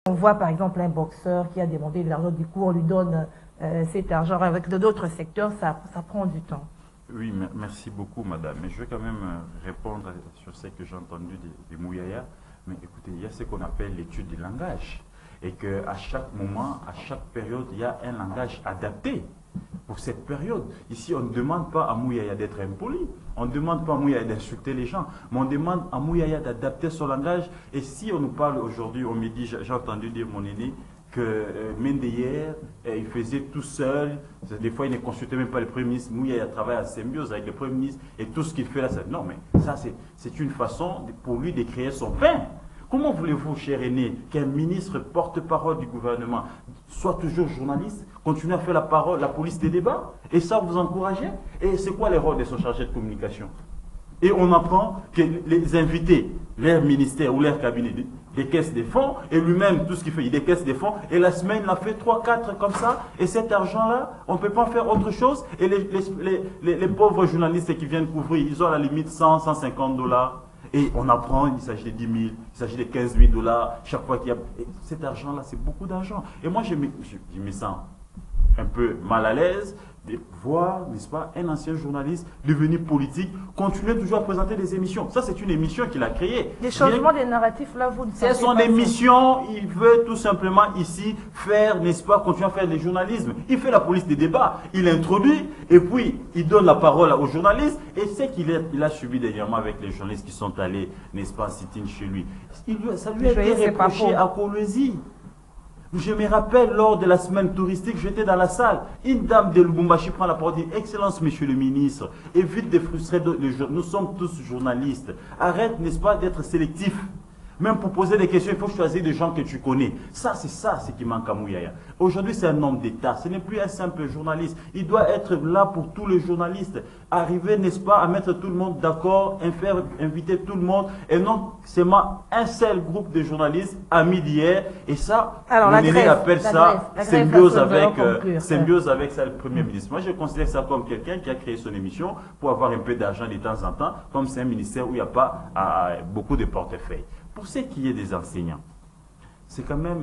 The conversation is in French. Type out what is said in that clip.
On voit par exemple un boxeur qui a demandé de l'argent, du coup on lui donne cet argent. Avec d'autres secteurs, ça prend du temps. Oui, merci beaucoup, madame. Mais je vais quand même répondre sur ce que j'ai entendu des Mouyaya. Mais écoutez, il y a ce qu'on appelle l'étude du langage. Et qu'à chaque moment, à chaque période, il y a un langage adapté pour cette période. Ici, on ne demande pas à Mouyaya d'être impoli. On ne demande pas à Mouyaya d'insulter les gens. Mais on demande à Mouyaya d'adapter son langage. Et si on nous parle aujourd'hui, on me dit, j'ai entendu dire mon aîné, que Mendeyer, il faisait tout seul, des fois il ne consultait même pas le Premier ministre. Mouyaya travaille en symbiose avec le Premier ministre et tout ce qu'il fait là, non mais ça c'est une façon pour lui de créer son pain. Comment voulez-vous, cher aîné, qu'un ministre porte-parole du gouvernement soit toujours journaliste, continue à faire la police des débats, et ça vous encouragez? Et c'est quoi les rôles de son chargé de communication? Et on apprend que les invités, leur ministère ou leur cabinet, décaissent des fonds, et lui-même, tout ce qu'il fait, il décaisse des fonds, et la semaine, il a fait 3, 4 comme ça, et cet argent-là, on ne peut pas faire autre chose, et les pauvres journalistes qui viennent couvrir, ils ont à la limite 100, 150 dollars, et on apprend, il s'agit de 10 000, il s'agit de 15 000 dollars, chaque fois qu'il y a... Et cet argent-là, c'est beaucoup d'argent. Et moi, je me sens un peu mal à l'aise de voir, n'est-ce pas, un ancien journaliste devenu politique, continuer toujours à présenter des émissions. Ça, c'est une émission qu'il a créée. Les changements des narratifs, là, vous ne c'est son émission, il veut tout simplement ici faire, n'est-ce pas, continuer à faire du journalisme. Il fait la police des débats, il introduit, et puis il donne la parole aux journalistes, et c'est qu'il a subi dernièrement avec les journalistes qui sont allés, n'est-ce pas, en sit-in chez lui. Ça lui a été reproché à Kolwezi. Je me rappelle, lors de la semaine touristique, j'étais dans la salle. Une dame de Lubumbashi prend la parole et dit « Excellence, monsieur le ministre, évite de frustrer nous sommes tous journalistes. Arrête, n'est-ce pas, d'être sélectif. Même pour poser des questions, il faut choisir des gens que tu connais. » Ça, c'est ça ce qui manque à Mouyaya. Aujourd'hui, c'est un homme d'État. Ce n'est plus un simple journaliste. Il doit être là pour tous les journalistes. Arriver, n'est-ce pas, à mettre tout le monde d'accord, inviter tout le monde, et non seulement un seul groupe de journalistes, amis d'hier. Et ça, mon aîné appelle ça symbiose avec ça, le Premier ministre. Moi, je considère ça comme quelqu'un qui a créé son émission pour avoir un peu d'argent de temps en temps, comme c'est un ministère où il n'y a pas beaucoup de portefeuilles. Pour ce qui est des enseignants, c'est quand même